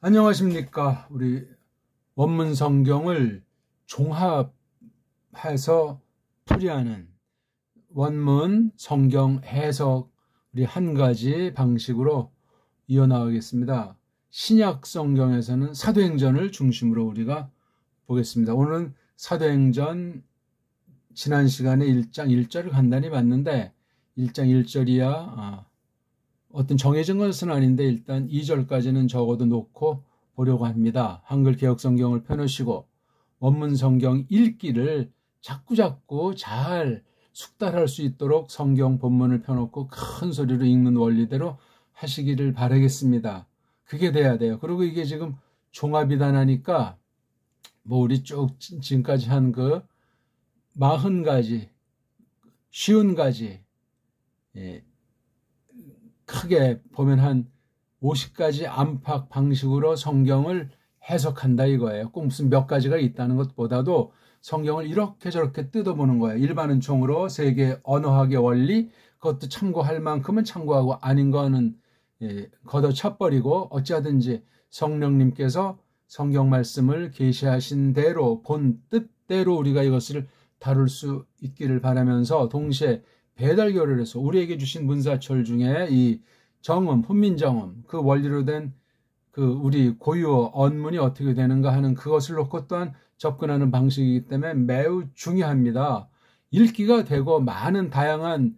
안녕하십니까. 우리 원문 성경을 종합해서 풀이하는 원문 성경 해석 우리 한 가지 방식으로 이어나가겠습니다. 신약 성경에서는 사도행전을 중심으로 우리가 보겠습니다. 오늘은 사도행전 지난 시간에 1장 1절을 간단히 봤는데 1장 1절이야 어떤 정해진 것은 아닌데 일단 2절까지는 적어도 놓고 보려고 합니다. 한글 개역 성경을 펴놓으시고 원문 성경 읽기를 자꾸자꾸 잘 숙달할 수 있도록 성경 본문을 펴놓고 큰 소리로 읽는 원리대로 하시기를 바라겠습니다. 그게 돼야 돼요. 그리고 이게 지금 종합이다 나니까 뭐 우리 쭉 지금까지 한 그 40가지, 50가지, 크게 보면 한 50가지 안팎 방식으로 성경을 해석한다 이거예요. 꼭 무슨 몇 가지가 있다는 것보다도 성경을 이렇게 저렇게 뜯어보는 거예요. 일반은 총으로 세계 언어학의 원리, 그것도 참고할 만큼은 참고하고 아닌 거는 걷어차버리고 어찌하든지 성령님께서 성경 말씀을 계시하신 대로 본 뜻대로 우리가 이것을 다룰 수 있기를 바라면서 동시에 배달교를 해서 우리에게 주신 문사철 중에 이 정음, 훈민정음, 그 원리로 된 그 우리 고유어, 언문이 어떻게 되는가 하는 그것을 놓고 또한 접근하는 방식이기 때문에 매우 중요합니다. 읽기가 되고 많은 다양한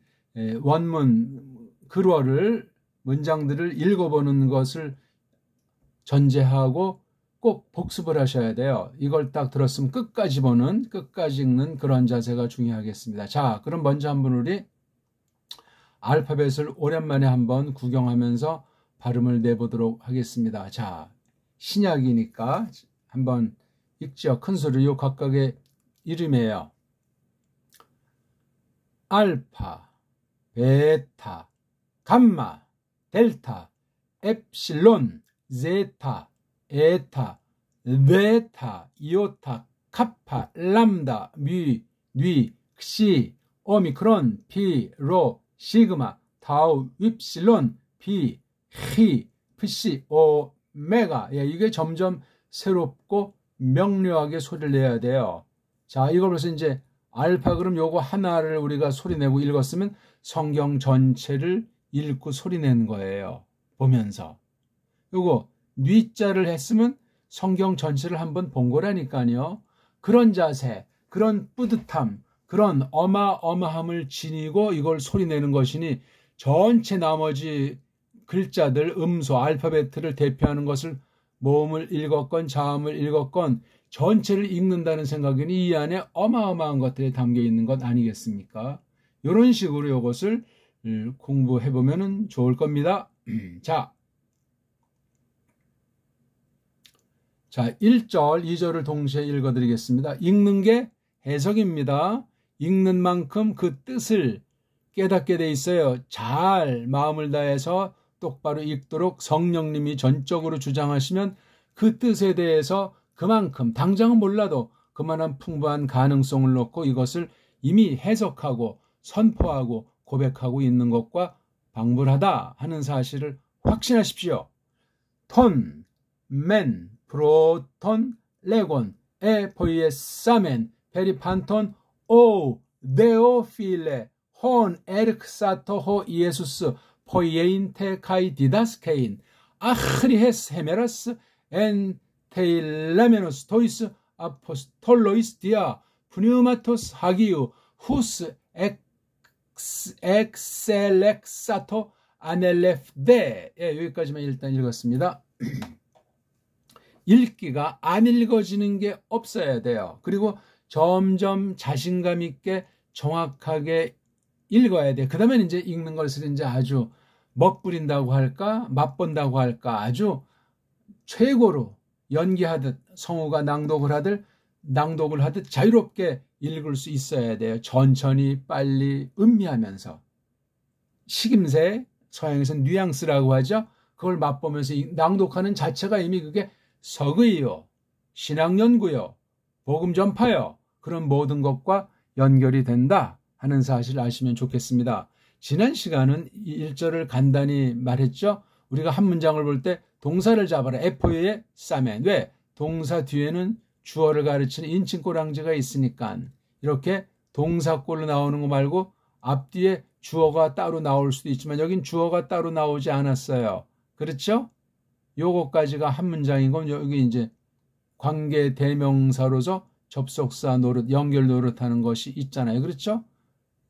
원문, 글어를, 문장들을 읽어보는 것을 전제하고 꼭 복습을 하셔야 돼요. 이걸 딱 들었으면 끝까지 보는, 끝까지 읽는 그런 자세가 중요하겠습니다. 자, 그럼 먼저 한번 우리 알파벳을 오랜만에 한번 구경하면서 발음을 내보도록 하겠습니다. 자, 신약이니까 한번 읽죠. 큰 소리로 각각의 이름이에요. 알파, 베타, 감마, 델타, 엡실론, 제타, 에타, 베타, 이오타, 카파, 람다, 뮤, 뉘, 시, 오미크론, 피, 로, 시그마, 타우, 윕실론, 피, 히, 프시, 오메가. 이게 점점 새롭고 명료하게 소리를 내야 돼요. 자, 이걸 벌써 이제 알파 그럼 요거 하나를 우리가 소리내고 읽었으면 성경 전체를 읽고 소리내는 거예요. 보면서. 요거 뉘자를 했으면 성경 전체를 한번 본 거라니까요. 그런 자세, 그런 뿌듯함, 그런 어마어마함을 지니고 이걸 소리내는 것이니 전체 나머지 글자들, 음소, 알파벳을 대표하는 것을 모음을 읽었건 자음을 읽었건 전체를 읽는다는 생각이니 이 안에 어마어마한 것들이 담겨 있는 것 아니겠습니까? 이런 식으로 이것을 공부해보면 좋을 겁니다. 자, 1절, 2절을 동시에 읽어드리겠습니다. 읽는 게 해석입니다. 읽는 만큼 그 뜻을 깨닫게 돼 있어요. 잘 마음을 다해서 똑바로 읽도록 성령님이 전적으로 주장하시면 그 뜻에 대해서 그만큼 당장은 몰라도 그만한 풍부한 가능성을 놓고 이것을 이미 해석하고 선포하고 고백하고 있는 것과 방불하다 하는 사실을 확신하십시오. 톤, 맨, 프로톤, 레곤, 포이에사멘, 페리판톤, 오, 네오필레, 혼, 에르크사토, 호, 이에수스, 포이에인테, 카이, 디다스케인, 아흐리헤스, 헤메라스, 엔, 테일라메노스, 토이스, 아포스톨로이스, 디아, 푸뉴마토스, 하기우, 후스, 엑셀렉사토, 아넬레프데. 여기까지만 일단 읽었습니다. 읽기가 안 읽어지는 게 없어야 돼요. 그리고 점점 자신감 있게 정확하게 읽어야 돼요. 그 다음에 이제 읽는 것을 이제 아주 멋부린다고 할까, 맛본다고 할까, 아주 최고로 연기하듯 성우가 낭독을 하듯 자유롭게 읽을 수 있어야 돼요. 천천히 빨리 음미하면서. 식임새, 서양에서는 뉘앙스라고 하죠. 그걸 맛보면서 낭독하는 자체가 이미 그게 석의요, 신학연구요, 복음 전파요, 그런 모든 것과 연결이 된다 하는 사실을 아시면 좋겠습니다. 지난 시간은 1절을 간단히 말했죠. 우리가 한 문장을 볼 때 동사를 잡아라. FO에 싸맨. 왜? 동사 뒤에는 주어를 가르치는 인칭꼬랑지가 있으니까. 이렇게 동사꼴로 나오는 거 말고 앞뒤에 주어가 따로 나올 수도 있지만 여긴 주어가 따로 나오지 않았어요. 그렇죠? 요거까지가 한 문장인 건 여기 이제 관계 대명사로서 접속사 노릇, 연결 노릇하는 것이 있잖아요. 그렇죠?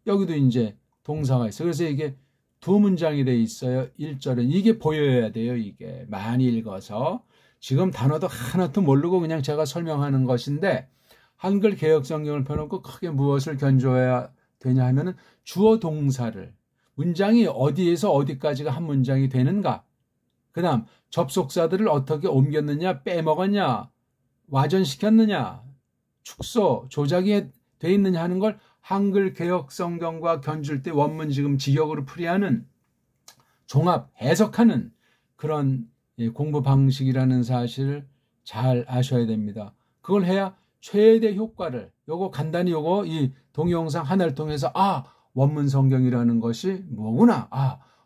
여기도 이제 동사가 있어요. 그래서 이게 두 문장이 돼 있어요. 1절은. 이게 보여야 돼요. 이게 많이 읽어서. 지금 단어도 하나도 모르고 그냥 제가 설명하는 것인데 한글 개역성경을 펴놓고 크게 무엇을 견줘야 되냐 하면은 주어 동사를 문장이 어디에서 어디까지가 한 문장이 되는가, 그 다음 접속사들을 어떻게 옮겼느냐, 빼먹었냐, 와전시켰느냐, 축소, 조작이 돼 있느냐 하는 걸 한글 개역성경과 견줄 때 원문 지금 직역으로 풀이하는 종합 해석하는 그런 공부 방식이라는 사실을 잘 아셔야 됩니다. 그걸 해야 최대 효과를, 요거 간단히 요거 이 동영상 하나를 통해서 원문 성경이라는 것이 뭐구나,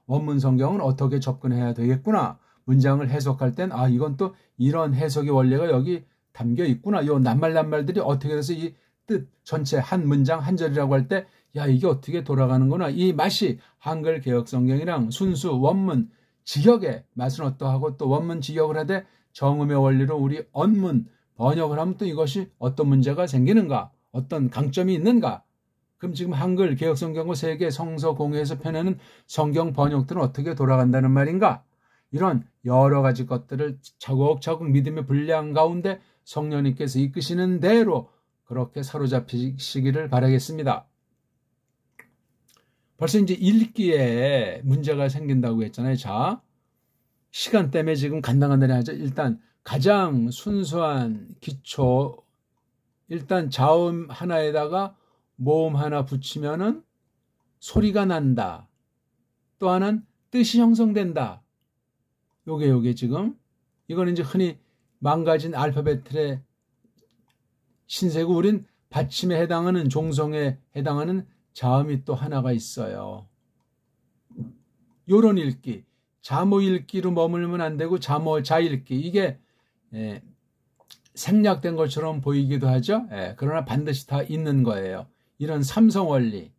원문 성경은 어떻게 접근해야 되겠구나, 문장을 해석할 땐 이건 또 이런 해석의 원리가 여기 담겨 있구나, 요 낱말들이 어떻게 돼서 이 뜻 전체 한 문장 한 절이라고 할 때 이게 어떻게 돌아가는구나, 이 맛이 한글 개역 성경이랑 순수 원문 직역의 맛은 어떠하고 또 원문 직역을 하되 정음의 원리로 우리 언문 번역을 하면 또 이것이 어떤 문제가 생기는가, 어떤 강점이 있는가. 그럼 지금 한글 개역 성경과 세계 성서 공회에서 펴내는 성경 번역들은 어떻게 돌아간다는 말인가. 이런 여러 가지 것들을 차곡차곡 믿음의 분량 가운데 성령님께서 이끄시는 대로 그렇게 사로잡히시기를 바라겠습니다. 벌써 이제 읽기에 문제가 생긴다고 했잖아요. 자, 시간 때문에 지금 간단간단히 하죠. 일단 가장 순수한 기초, 일단 자음 하나에다가 모음 하나 붙이면은 소리가 난다. 또 하나는 뜻이 형성된다. 요게 지금 이거는 이제 흔히 망가진 알파벳의 신세고, 우린 받침에 해당하는 종성에 해당하는 자음이 또 하나가 있어요. 요런 읽기, 자모 읽기로 머물면 안 되고 자모 자 읽기, 이게 생략된 것처럼 보이기도 하죠. 그러나 반드시 다 있는 거예요. 이런 삼성 원리,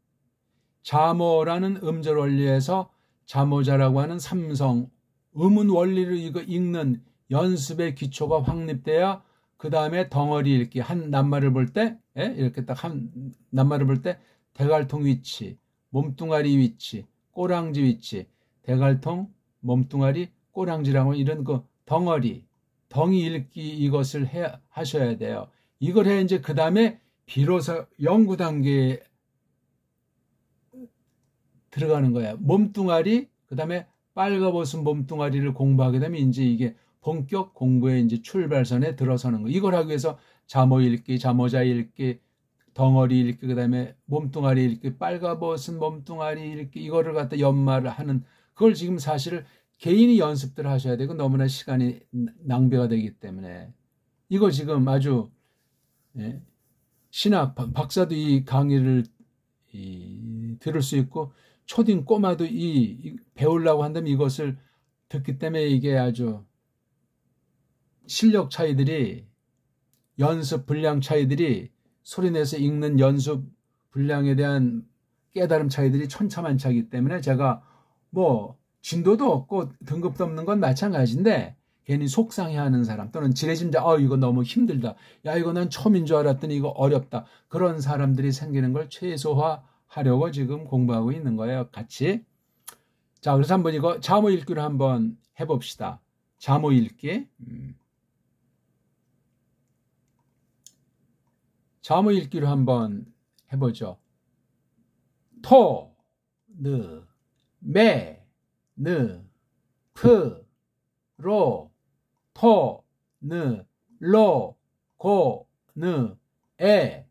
자모라는 음절 원리에서 자모자라고 하는 삼성 음운 원리를 이거 읽는 연습의 기초가 확립돼야 그 다음에 덩어리 읽기, 한 낱말을 볼 때 이렇게 딱 한 낱말을 볼 때 대갈통 위치, 몸뚱아리 위치, 꼬랑지 위치, 대갈통, 몸뚱아리, 꼬랑지라고 이런 그 덩어리, 덩이 읽기, 이것을 하셔야 돼요. 이걸 해야 이제 그 다음에 비로소 연구 단계에 들어가는 거야. 몸뚱아리, 그 다음에 빨가벗은 몸뚱아리를 공부하게 되면 이제 이게 본격 공부의 이제 출발선에 들어서는 거. 이걸 하기 위해서 자모 읽기, 자모자 읽기, 덩어리 읽기, 그 다음에 몸뚱아리 읽기, 빨가벗은 몸뚱아리 읽기, 이거를 갖다 연말을 하는, 그걸 지금 사실 개인이 연습들을 하셔야 되고 너무나 시간이 낭비가 되기 때문에 이거 지금 아주 신학 박사도 이 강의를 들을 수 있고 초딩 꼬마도 배우려고 한다면 이것을 듣기 때문에 이게 아주 실력 차이들이, 연습 분량 차이들이, 소리내서 읽는 연습 분량에 대한 깨달음 차이들이 천차만차이기 때문에 제가 뭐 진도도 없고 등급도 없는 건 마찬가지인데 괜히 속상해하는 사람 또는 지레짐자 이거 너무 힘들다, 이거 난 처음인 줄 알았더니 이거 어렵다, 그런 사람들이 생기는 걸 최소화하려고 지금 공부하고 있는 거예요. 같이. 자, 그래서 한번 이거 자모 읽기로 한번 해봅시다. 자모 읽기. 자모 읽기로 한번 해보죠. 토, 느, 매, 느, 프, 로, 토, 느, 로, 고, 느, 에,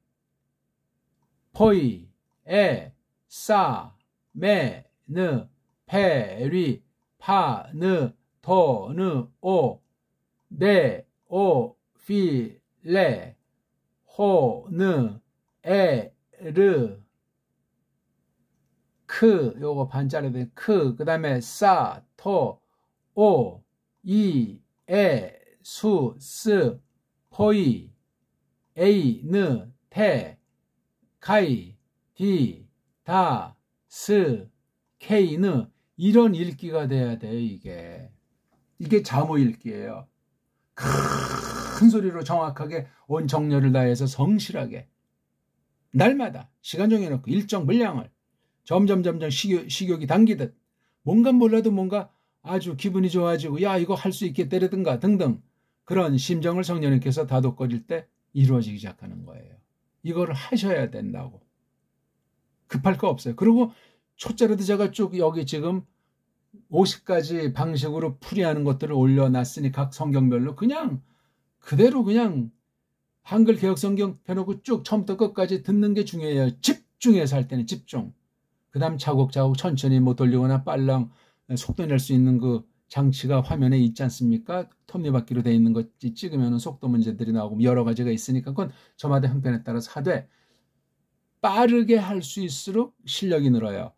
포이, 에, 싸, 매, 느, 페, 리, 파, 느, 토, 느, 오, 네, 오, 피, 레, 호, 느, 에, 르, 크, 요거 반자리 된 크, 그 다음에 싸, 토, 오, 이, 에, 수, 스, 포이, 에이, 느, 테, 카이, 디, 다, 스, 케이, 느 이런 읽기가 돼야 돼요. 이게 자모 읽기예요. 큰 소리로 정확하게 온 정열을 다해서 성실하게 날마다 시간 정해놓고 일정 분량을 점점 식욕이 당기듯 뭔가 몰라도 뭔가 아주 기분이 좋아지고 야 이거 할 수 있겠다라든가 등등 그런 심정을 성령님께서 다독거릴 때 이루어지기 시작하는 거예요. 이거를 하셔야 된다고. 급할 거 없어요. 그리고 초짜로도 제가 쭉 여기 지금 50가지 방식으로 풀이하는 것들을 올려놨으니 각 성경별로 그냥 그대로 그냥 한글 개혁성경 펴놓고 쭉 처음부터 끝까지 듣는 게 중요해요. 집중해서 할 때는 집중. 그 다음 차곡차곡 천천히 못 돌리거나 빨랑 속도 낼 수 있는 그 장치가 화면에 있지 않습니까? 톱니바퀴로 되어 있는 것 찍으면 속도 문제들이 나오고 여러 가지가 있으니까 그건 저마다 형편에 따라서 하되 빠르게 할 수 있을수록 실력이 늘어요.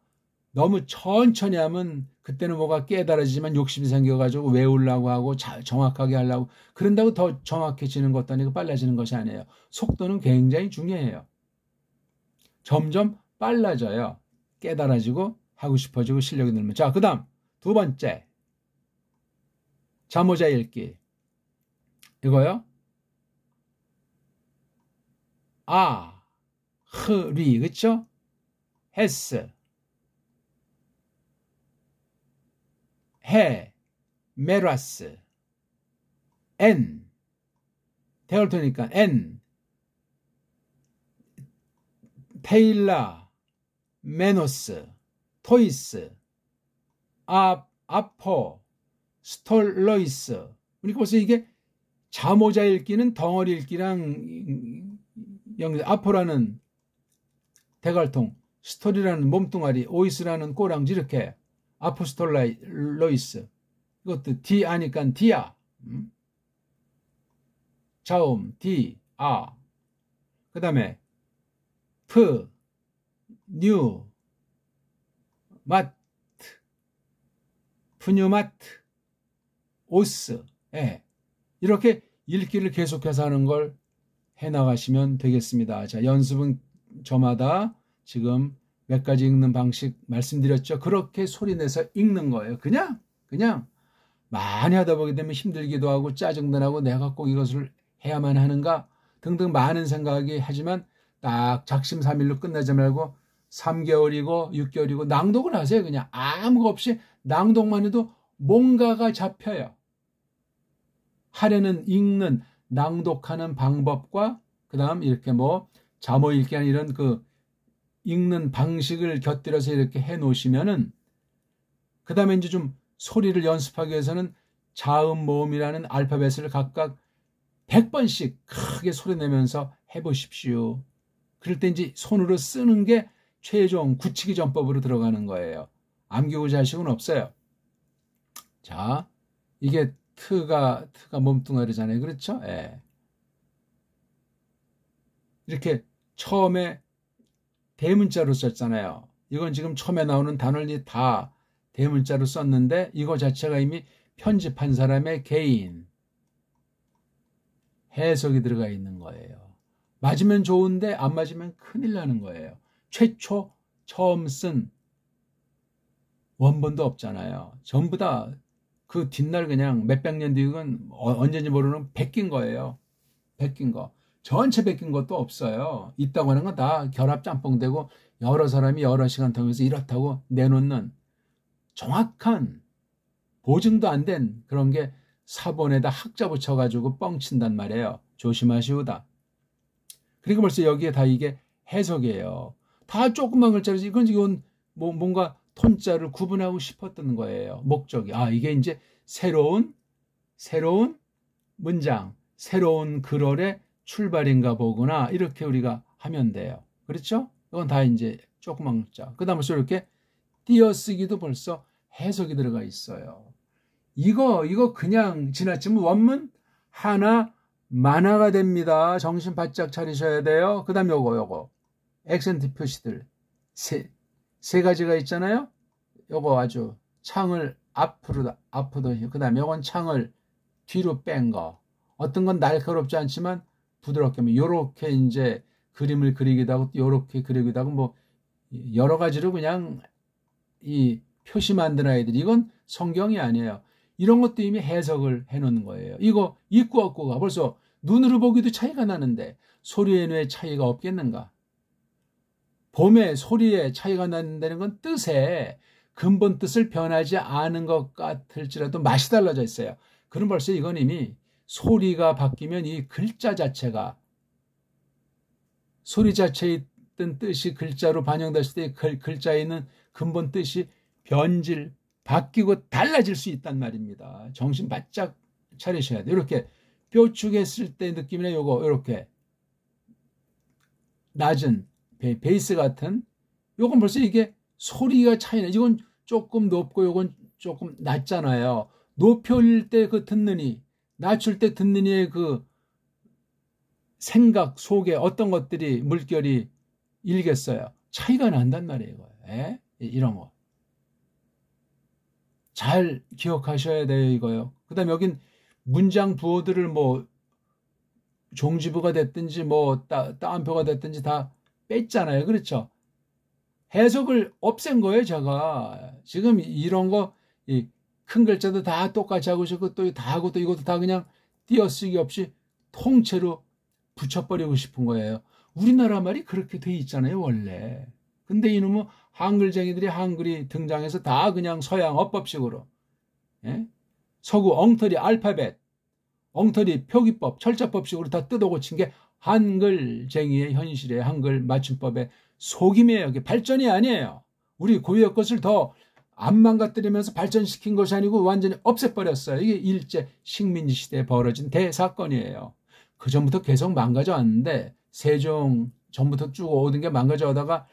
너무 천천히 하면 그때는 뭐가 깨달아지지만 욕심이 생겨가지고 외우려고 하고 정확하게 하려고 그런다고 더 정확해지는 것도 아니고 빨라지는 것이 아니에요. 속도는 굉장히 중요해요. 점점 빨라져요. 깨달아지고 하고 싶어지고 실력이 늘면. 자, 그 다음 두 번째 잠오자 읽기 이거요. 아, 흐, 리 그쵸? 헤스 해, 메라스, 엔, 대얼토니까 엔, 테일라, 메노스, 토이스, 아포, 스톨로이스. 그러니까 벌써 이게 자모자 읽기는 덩어리 읽기랑 아포라는 대갈통, 스톨이라는 몸뚱아리, 오이스라는 꼬랑지 이렇게 아포스톨로이스 이것도 디 아니까 디아 자음 디 아 그 다음에 프 뉴 마트 푸뉴마트 오스 이렇게 읽기를 계속해서 하는 걸 해나가시면 되겠습니다. 자, 연습은 저마다 지금 몇 가지 읽는 방식 말씀드렸죠. 그렇게 소리내서 읽는 거예요. 그냥 많이 하다 보게 되면 힘들기도 하고 짜증도 나고 내가 꼭 이것을 해야만 하는가 등등 많은 생각이 하지만 딱 작심삼일로 끝나지 말고 3개월이고 6개월이고 낭독을 하세요. 그냥 아무 거 없이 낭독만 해도 뭔가가 잡혀요. 하려는 읽는 낭독하는 방법과 그 다음 이렇게 뭐 자모 읽기 하는 이런 그 읽는 방식을 곁들여서 이렇게 해 놓으시면은 그 다음에 이제 좀 소리를 연습하기 위해서는 자음 모음이라는 알파벳을 각각 100번씩 크게 소리 내면서 해 보십시오. 그럴 때 이제 손으로 쓰는 게 최종 굳히기 전법으로 들어가는 거예요. 암기고자 할 식은 없어요. 자, 이게 트가 몸뚱아리잖아요. 그렇죠? 예. 이렇게 처음에 대문자로 썼잖아요. 이건 지금 처음에 나오는 단어를 다 대문자로 썼는데 이거 자체가 이미 편집한 사람의 개인 해석이 들어가 있는 거예요. 맞으면 좋은데 안 맞으면 큰일 나는 거예요. 최초 처음 쓴 원본도 없잖아요. 전부 다 그 뒷날 그냥 몇백 년 뒤건 언제인지 모르는 베낀 거예요. 베낀 거. 전체 베낀 것도 없어요. 있다고 하는 건 다 결합 짬뽕되고 여러 사람이 여러 시간 통해서 이렇다고 내놓는 정확한 보증도 안 된 그런 게 사본에다 학자 붙여가지고 뻥친단 말이에요. 조심하시오다. 그러니까 벌써 여기에 다 이게 해석이에요. 다 조그만 글자로지 이건 지금 뭔가 톤자를 구분하고 싶었던 거예요. 목적이. 이게 이제 새로운 문장, 새로운 글월의 출발인가 보구나. 이렇게 우리가 하면 돼요. 그렇죠? 이건 다 이제 조그만 글자. 그 다음에 이렇게 띄어쓰기도 벌써 해석이 들어가 있어요. 이거 그냥 지나치면 원문 하나 만화가 됩니다. 정신 바짝 차리셔야 돼요. 그 다음에 요거 액센트 표시들 세 가지가 있잖아요. 요거 아주 창을 앞으로 그 다음에 요건 창을 뒤로 뺀 거. 어떤 건 날카롭지 않지만 부드럽게 요렇게 이제 그림을 그리기도 하고 요렇게 그리기도 하고 뭐 여러 가지로 그냥 이 표시 만드는 아이들, 이건 성경이 아니에요. 이런 것도 이미 해석을 해놓는 거예요. 이거 있고 없고가 벌써 눈으로 보기도 차이가 나는데 소리에는 왜 차이가 없겠는가? 봄에 소리에 차이가 난다는 건 뜻에 근본 뜻을 변하지 않은 것 같을지라도 맛이 달라져 있어요. 그럼 벌써 이건 이미 소리가 바뀌면 이 글자 자체가, 소리 자체에 있던 뜻이 글자로 반영됐을 때 글자에 있는 근본 뜻이 변질, 바뀌고 달라질 수 있단 말입니다. 정신 바짝 차리셔야 돼요. 이렇게 뾰족했을 때 느낌이나 요거 이렇게 낮은 베이스 같은 요건 벌써 이게 소리가 차이나. 이건 조금 높고 요건 조금 낮잖아요. 높일 때 그 듣는 이, 낮출 때 듣는 이의 그 생각 속에 어떤 것들이 물결이 일겠어요. 차이가 난단 말이에요. 예? 이런 거 잘 기억하셔야 돼요. 이거요. 그 다음에 여긴 문장 부호들을 뭐 종지부가 됐든지 뭐 따옴표가 됐든지 다 뺐잖아요. 그렇죠? 해석을 없앤 거예요. 제가 지금 이런 거 큰 글자도 다 똑같이 하고 싶고 또 다 하고 또 이것도 다 그냥 띄어쓰기 없이 통째로 붙여버리고 싶은 거예요. 우리나라 말이 그렇게 돼 있잖아요. 원래. 근데 이놈은 한글쟁이들이 한글이 등장해서 다 그냥 서양 어법식으로, 예? 서구 엉터리 알파벳, 엉터리 표기법, 철자법식으로 다 뜯어 고친 게 한글쟁이의 현실의 한글 맞춤법의 속임이에요. 이게 발전이 아니에요. 우리 고유의 것을 더 안 망가뜨리면서 발전시킨 것이 아니고 완전히 없애버렸어요. 이게 일제 식민지 시대에 벌어진 대사건이에요. 그 전부터 계속 망가져 왔는데 세종 전부터 쭉 오던 게 망가져 오다가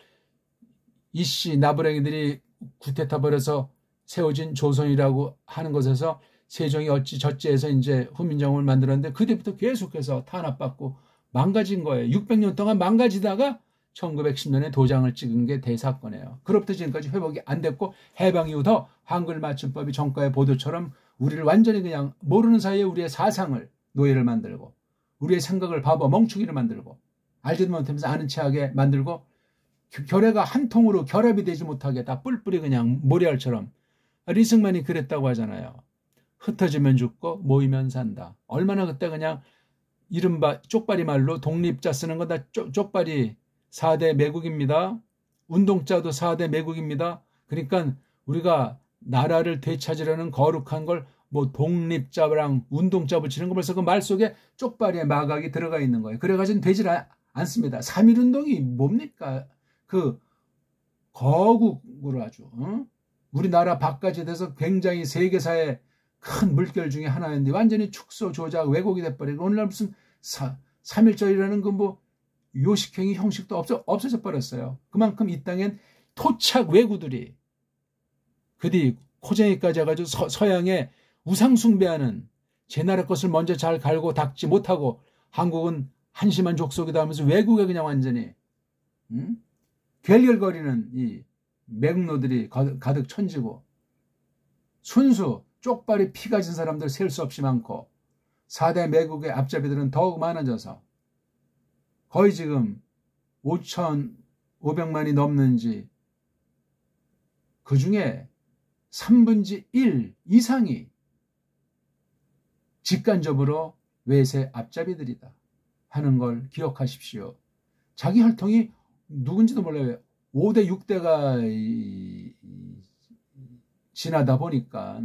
이씨 나부랭이들이 구태타 버려서 세워진 조선이라고 하는 것에서 세종이 어찌저찌 해서 이제 후민정음을 만들었는데 그때부터 계속해서 탄압받고 망가진 거예요. 600년 동안 망가지다가 1910년에 도장을 찍은 게 대사건이에요. 그로부터 지금까지 회복이 안 됐고 해방 이후부터 한글 맞춤법이 정가의 보도처럼 우리를 완전히 그냥 모르는 사이에 우리의 사상을 노예를 만들고 우리의 생각을 바보 멍충이를 만들고 알지도 못하면서 아는 체하게 만들고 결의가 한 통으로 결합이 되지 못하게 다 뿔뿔이 그냥 모래알처럼. 리승만이 그랬다고 하잖아요. 흩어지면 죽고 모이면 산다. 얼마나 그때 그냥 이른바 쪽발이 말로 독립자 쓰는 건 다 쪽발이 4대 매국입니다. 운동자도 4대 매국입니다. 그러니까 우리가 나라를 되찾으려는 거룩한 걸 뭐 독립자랑 운동자 붙이는 거 벌써 그 말 속에 쪽발의 마각이 들어가 있는 거예요. 그래가지고 되질 않습니다. 3.1운동이 뭡니까? 그 거국으로 아주 우리나라 밖까지 돼서 굉장히 세계사의 큰 물결 중에 하나였는데 완전히 축소 조작 왜곡이 돼버리고 오늘날 무슨 3.1절이라는 그 뭐 요식행위 형식도 없어져 버렸어요. 그만큼 이 땅엔 토착 왜구들이 그뒤 코쟁이까지 해가지고 서양의 우상 숭배하는 제 나라 것을 먼저 잘 갈고 닦지 못하고 한국은 한심한 족속이다 하면서 외국에 그냥 완전히 결결거리는 이 매국노들이 가득 천지고 순수 쪽발이 피가 진 사람들 셀 수 없이 많고 4대 매국의 앞잡이들은 더욱 많아져서 거의 지금 5,500만이 넘는지 그 중에 3분의 1 이상이 직간접으로 외세 앞잡이들이다 하는 걸 기억하십시오. 자기 혈통이 누군지도 몰라요. 5대 6대가 지나다 보니까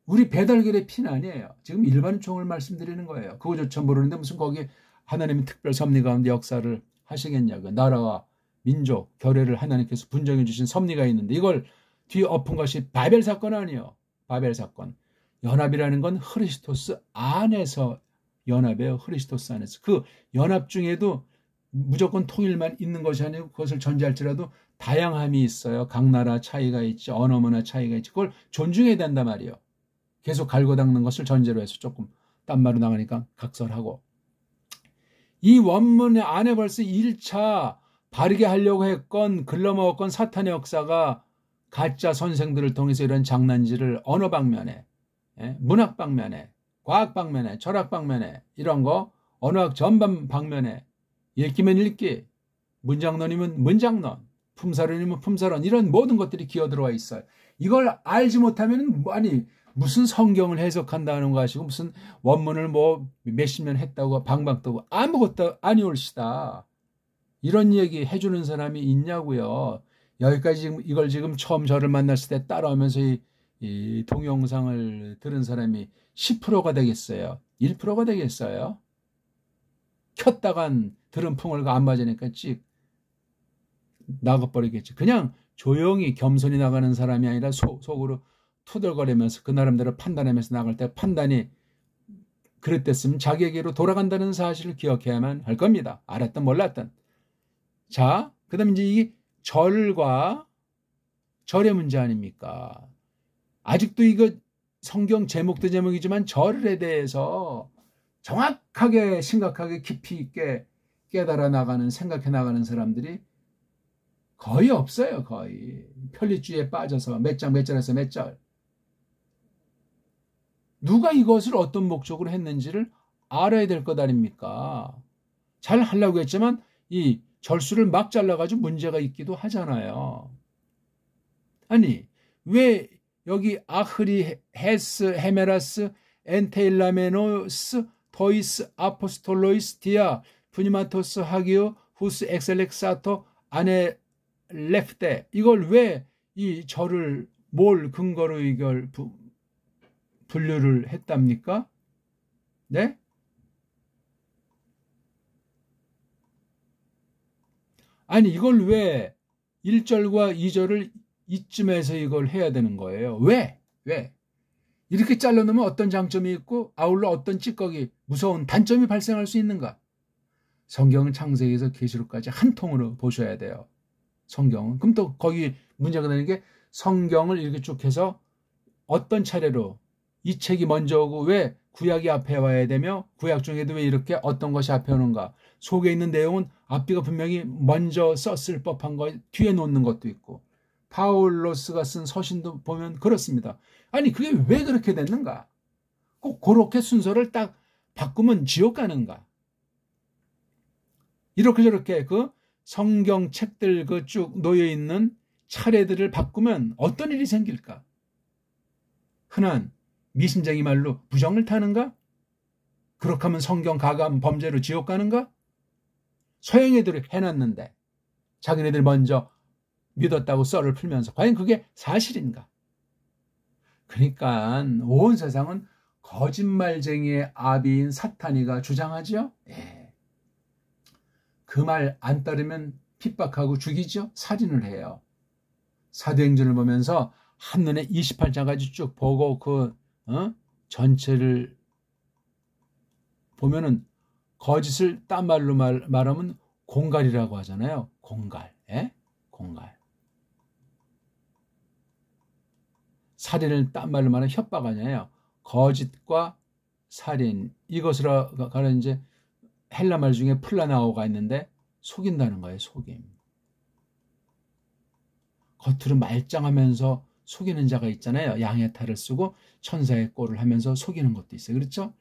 우리 배달결의 피는 아니에요. 지금 일반 총을 말씀드리는 거예요. 그거조차 모르는데 무슨 거기 하나님의 특별 섭리 가운데 역사를 하시겠냐고. 나라와 민족, 결의를 하나님께서 분정해 주신 섭리가 있는데 이걸 뒤에 엎은 것이 바벨 사건 아니에요. 바벨 사건. 연합이라는 건 흐리스토스 안에서 연합이에요. 흐리스토스 안에서. 그 연합 중에도 무조건 통일만 있는 것이 아니고 그것을 전제할지라도 다양함이 있어요. 각 나라 차이가 있지, 언어 문화 차이가 있지. 그걸 존중해야 된단 말이에요. 계속 갈고 닦는 것을 전제로 해서 조금 딴 말로 나가니까 각설하고. 이 원문 안에 벌써 1차 바르게 하려고 했건 글러먹었건 사탄의 역사가 가짜 선생들을 통해서 이런 장난질을 언어 방면에, 문학 방면에, 과학 방면에, 철학 방면에, 이런 거 언어학 전반 방면에 읽기면 읽기, 문장론이면 문장론, 품사론이면 품사론, 이런 모든 것들이 기어들어와 있어요. 이걸 알지 못하면 아니 무슨 성경을 해석한다는 것이고 무슨 원문을 뭐 몇십 년 했다고 방방 뜨고 아무것도 아니올시다. 이런 얘기 해주는 사람이 있냐고요. 여기까지 이걸 지금 처음 저를 만났을 때 따라오면서 이 동영상을 들은 사람이 10%가 되겠어요? 1%가 되겠어요? 켰다간 들은 풍을 안 맞으니까 찍 나가버리겠지. 그냥 조용히 겸손히 나가는 사람이 아니라 속으로 투덜거리면서 그 나름대로 판단하면서 나갈 때 판단이 그랬댔으면 자기에게로 돌아간다는 사실을 기억해야만 할 겁니다. 알았든 몰랐든. 자, 그 다음에 이제 이 절과 절의 문제 아닙니까? 아직도 이거 성경 제목도 제목이지만 절에 대해서 정확하게 심각하게 깊이 있게 깨달아 나가는 생각해 나가는 사람들이 거의 없어요. 거의 편리주의에 빠져서 몇 장 몇 절에서 몇 절. 누가 이것을 어떤 목적으로 했는지를 알아야 될 것 아닙니까? 잘 하려고 했지만 이 절수를 막 잘라가지고 문제가 있기도 하잖아요. 아니 왜 여기 아흐리, 헤스, 헤메라스, 엔테일라메노스, 토이스, 아포스톨로이스, 디아, 푸니마토스, 하기오, 후스, 엑셀렉사토, 아네 레프테, 이걸 왜 이 절을 뭘 근거로 이걸 분류를 했답니까? 네? 아니 이걸 왜 1절과 2절을 이쯤에서 이걸 해야 되는 거예요? 왜? 이렇게 잘라놓으면 어떤 장점이 있고 아울러 어떤 찌꺼기 무서운 단점이 발생할 수 있는가? 성경은 창세기에서 계시록까지 한 통으로 보셔야 돼요. 성경은. 그럼 또 거기 문제가 되는 게 성경을 이렇게 쭉 해서 어떤 차례로 이 책이 먼저 오고 왜 구약이 앞에 와야 되며 구약 중에도 왜 이렇게 어떤 것이 앞에 오는가? 속에 있는 내용은 앞뒤가 분명히 먼저 썼을 법한 거 뒤에 놓는 것도 있고 파울로스가 쓴 서신도 보면 그렇습니다. 아니 그게 왜 그렇게 됐는가? 꼭 그렇게 순서를 딱 바꾸면 지옥 가는가? 이렇게 저렇게 그 성경 책들 그 쭉 놓여 있는 차례들을 바꾸면 어떤 일이 생길까? 흔한 미심쟁이 말로 부정을 타는가? 그렇게 하면 성경 가감 범죄로 지옥 가는가? 서양 애들이 해놨는데 자기네들 먼저 믿었다고 썰을 풀면서 과연 그게 사실인가? 그러니까 온 세상은 거짓말쟁이의 아비인 사탄이가 주장하죠. 그 말 안 따르면 핍박하고 죽이죠. 살인을 해요. 사도행전을 보면서 한눈에 28장까지 쭉 보고 그 전체를 보면은 거짓을 딴 말로 말하면 공갈이라고 하잖아요. 공갈. 공갈. 살인을 딴 말로 말하면 협박 아니에요. 거짓과 살인, 이것으로 가는 이제 헬라 말 중에 플라나오가 있는데 속인다는 거예요. 속임. 겉으로 말짱하면서 속이는 자가 있잖아요. 양의 탈을 쓰고 천사의 꼴을 하면서 속이는 것도 있어요. 그렇죠?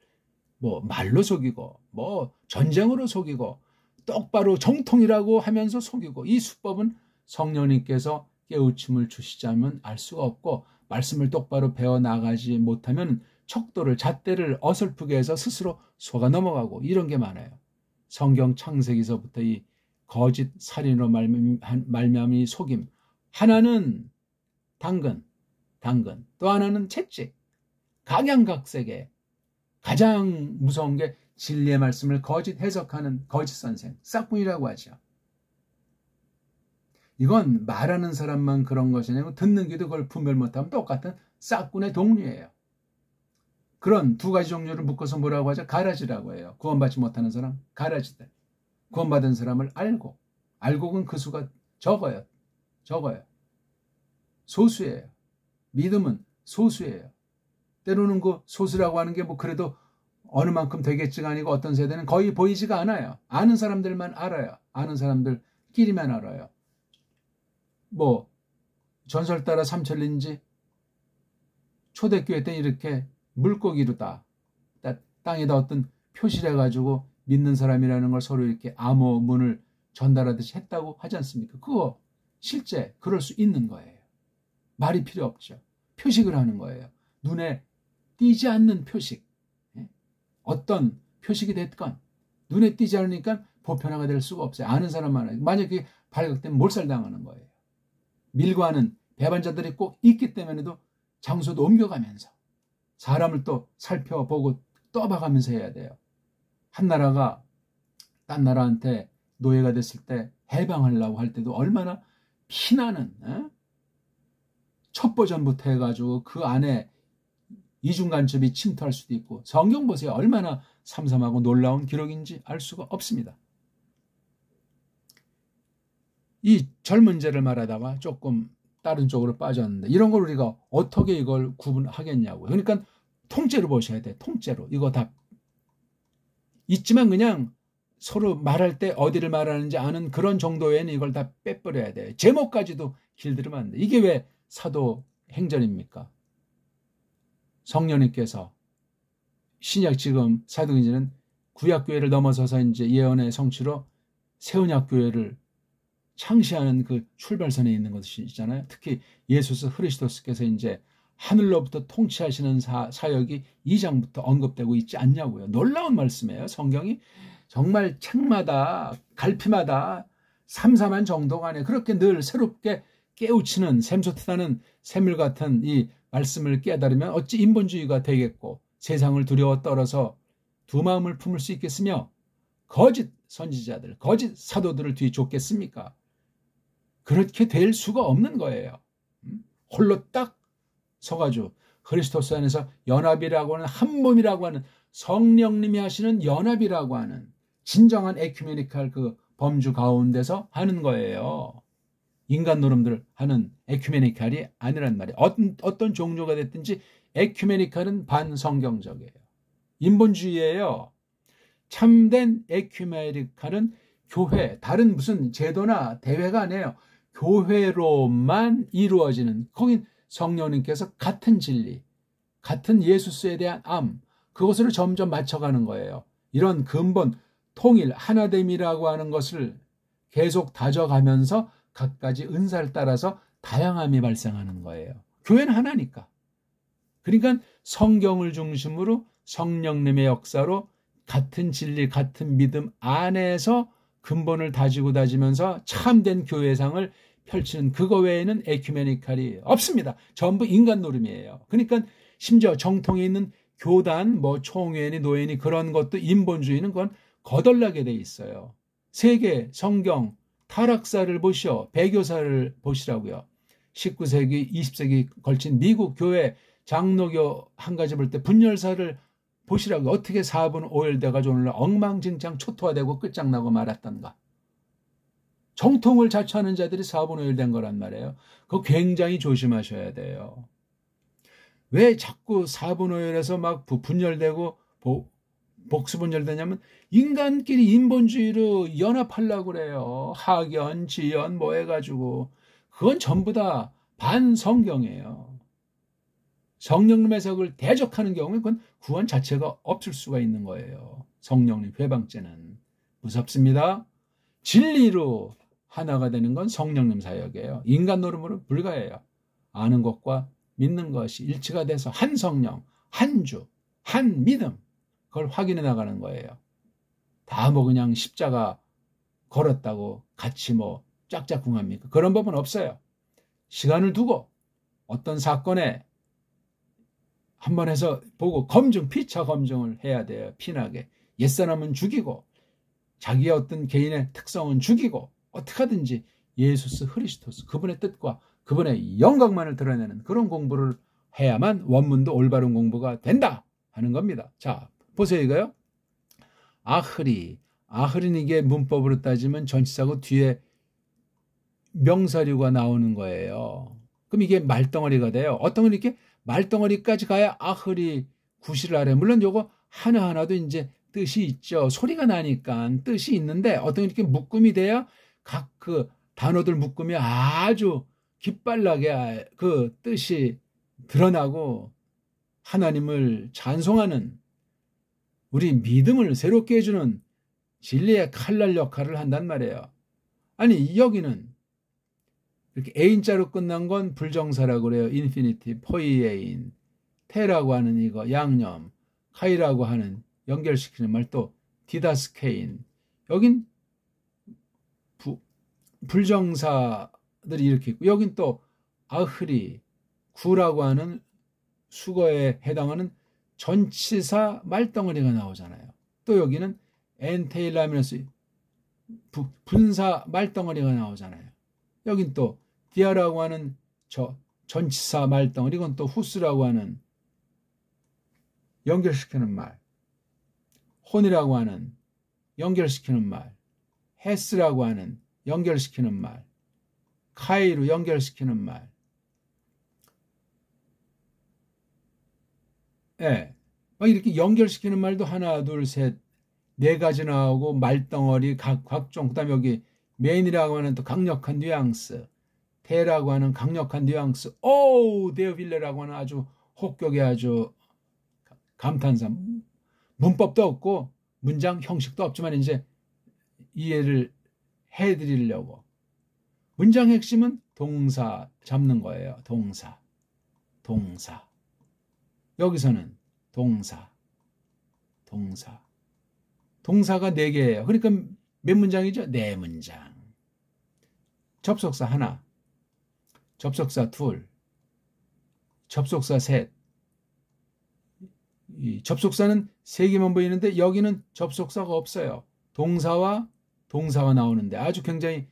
뭐 말로 속이고 뭐 전쟁으로 속이고 똑바로 정통이라고 하면서 속이고, 이 수법은 성령님께서 깨우침을 주시자면 알 수가 없고 말씀을 똑바로 배워나가지 못하면 척도를 잣대를 어설프게 해서 스스로 속아 넘어가고 이런 게 많아요. 성경 창세기서부터 이 거짓 살인으로 말미암은 이 속임, 하나는 당근, 또 하나는 채찍, 각양각색의 가장 무서운 게 진리의 말씀을 거짓 해석하는 거짓 선생, 싹군이라고 하죠. 이건 말하는 사람만 그런 것이 아니고 듣는 귀도 그걸 분별 못하면 똑같은 싹군의 동류예요. 그런 두 가지 종류를 묶어서 뭐라고 하죠? 가라지라고 해요. 구원받지 못하는 사람, 가라지들. 구원받은 사람을 알고는 그 수가 적어요. 소수예요. 믿음은 소수예요. 때로는 그 소수라고 하는 게 뭐 그래도 어느 만큼 되겠지가 아니고 어떤 세대는 거의 보이지가 않아요. 아는 사람들만 알아요. 아는 사람들끼리만 알아요. 뭐 전설 따라 삼천리인지 초대교회 때 이렇게 물고기로다 땅에다 어떤 표시를 해가지고 믿는 사람이라는 걸 서로 이렇게 암호문을 전달하듯이 했다고 하지 않습니까? 그거 실제 그럴 수 있는 거예요. 말이 필요 없죠. 표식을 하는 거예요. 눈에 띄지 않는 표식. 어떤 표식이 됐건 눈에 띄지 않으니까 보편화가 될 수가 없어요. 아는 사람만 해요. 만약에 발각되면 몰살당하는 거예요. 밀과하는 배반자들이 꼭 있기 때문에도 장소도 옮겨가면서 사람을 또 살펴보고 떠봐가면서 해야 돼요. 한 나라가 딴 나라한테 노예가 됐을 때 해방하려고 할 때도 얼마나 피나는 첩보전부터 해가지고 그 안에 이중간첩이 침투할 수도 있고 성경 보세요. 얼마나 삼삼하고 놀라운 기록인지 알 수가 없습니다. 이 젊은 죄를 말하다가 조금 다른 쪽으로 빠졌는데 이런 걸 우리가 어떻게 이걸 구분하겠냐고요. 그러니까 통째로 보셔야 돼. 통째로. 이거 다 있지만 그냥 서로 말할 때 어디를 말하는지 아는 그런 정도에는 이걸 다 빼버려야 돼요. 제목까지도 길들이면 안 돼. 이게 왜 사도행전입니까? 성령님께서 신약 지금 사도행전은 구약교회를 넘어서서 이제 예언의 성취로 새언약교회를 창시하는 그 출발선에 있는 것이잖아요. 특히 예수 그리스도께서 이제 하늘로부터 통치하시는 사역이 2장부터 언급되고 있지 않냐고요. 놀라운 말씀이에요. 성경이 정말 책마다 갈피마다 삼삼한 정도가 아니에요. 그렇게 늘 새롭게 깨우치는 샘솟다는 샘물 같은 이 말씀을 깨달으면 어찌 인본주의가 되겠고 세상을 두려워 떨어서 두 마음을 품을 수 있겠으며 거짓 선지자들, 거짓 사도들을 뒤쫓겠습니까? 그렇게 될 수가 없는 거예요. 홀로 딱 서가지고 그리스도스 안에서 연합이라고 하는 한 몸이라고 하는 성령님이 하시는 연합이라고 하는 진정한 에큐메니칼 그 범주 가운데서 하는 거예요. 인간 노름들 하는 에큐메니칼이 아니란 말이에요. 어떤 종교가 됐든지 에큐메니칼은 반성경적이에요. 인본주의예요. 참된 에큐메니칼은 교회, 다른 무슨 제도나 대회가 아니에요. 교회로만 이루어지는, 거긴 성령님께서 같은 진리, 같은 예수스에 대한 암, 그것으로 점점 맞춰가는 거예요. 이런 근본, 통일, 하나됨이라고 하는 것을 계속 다져가면서 각가지 은사를 따라서 다양함이 발생하는 거예요. 교회는 하나니까. 그러니까 성경을 중심으로 성령님의 역사로 같은 진리, 같은 믿음 안에서 근본을 다지면서 참된 교회상을 펼치는 그거 외에는 에큐메니칼이 없습니다. 전부 인간 노름이에요. 그러니까 심지어 정통에 있는 교단, 총회니 노예니 그런 것도 인본주의는 그건 거덜나게 돼 있어요. 세계, 성경, 타락사를 보시오. 배교사를 보시라고요. 19세기, 20세기 걸친 미국 교회 장로교 한 가지 볼 때 분열사를 보시라고요. 어떻게 4분 5일 돼가지고 오늘 엉망진창 초토화되고 끝장나고 말았던가. 정통을 자처하는 자들이 4분 5일 된 거란 말이에요. 그거 굉장히 조심하셔야 돼요. 왜 자꾸 4분 5일에서 막 분열되고 복수분열되냐면 인간끼리 인본주의로 연합하려고 그래요. 학연, 지연 뭐 해가지고. 그건 전부 다 반성경이에요. 성령님 해석을 대적하는 경우에 그건 구원 자체가 없을 수가 있는 거예요. 성령님 회방죄는. 무섭습니다. 진리로 하나가 되는 건 성령님 사역이에요. 인간 노름으로 불가해요. 아는 것과 믿는 것이 일치가 돼서 한 성령, 한 주, 한 믿음, 그걸 확인해 나가는 거예요. 다 뭐 그냥 십자가 걸었다고 같이 뭐 짝짝꿍합니까? 그런 법은 없어요. 시간을 두고 어떤 사건에 한번 해서 보고 피차 검증을 해야 돼요. 피나게. 옛사람은 죽이고 자기의 어떤 개인의 특성은 죽이고 어떻게 하든지 예수스 그리스도스 그분의 뜻과 그분의 영광만을 드러내는 그런 공부를 해야만 원문도 올바른 공부가 된다 하는 겁니다. 자, 보세요. 이거요. 아흐린 이게 문법으로 따지면 전치사고 뒤에 명사류가 나오는 거예요. 그럼 이게 말덩어리가 돼요. 어떤 건 이렇게 말덩어리까지 가야 아흐리 구실을 하래. 물론 요거 하나하나도 이제 뜻이 있죠. 소리가 나니까 뜻이 있는데 어떤 건 이렇게 묶음이 돼야 각 그 단어들 묶음이 아주 기빨나게 그 뜻이 드러나고 하나님을 찬송하는 우리 믿음을 새롭게 해주는 진리의 칼날 역할을 한단 말이에요. 아니 여기는 이렇게 애인자로 끝난 건 불정사라고 그래요. 인피니티, 포이에인, 테라고 하는 이거 양념, 카이라고 하는 연결시키는 말, 또 디다스케인. 여긴 불정사들이 이렇게 있고, 여긴 또 아흐리, 구라고 하는 수거에 해당하는 전치사 말덩어리가 나오잖아요. 또 여기는 엔테일라미너스 분사 말덩어리가 나오잖아요. 여긴 또 디아라고 하는 전치사 말덩어리, 이건 또 후스라고 하는 연결시키는 말, 혼이라고 하는 연결시키는 말, 헤스라고 하는 연결시키는 말, 카이로 연결시키는 말. 예. 막 이렇게 연결시키는 말도 하나, 둘, 셋, 네 가지 나오고, 말덩어리, 각종, 그 다음에 여기 메인이라고 하는 또 강력한 뉘앙스, 테라고 하는 강력한 뉘앙스, 오, 데어빌레라고 하는 아주 혹격의 아주 감탄사. 문법도 없고, 문장 형식도 없지만 이제 이해를 해드리려고. 문장 핵심은 동사 잡는 거예요. 동사. 여기서는 동사가 4개예요. 그러니까 몇 문장이죠? 4문장. 접속사 하나, 접속사 둘, 접속사 셋. 이 접속사는 3개만 보이는데 여기는 접속사가 없어요. 동사와 동사가 나오는데 아주 굉장히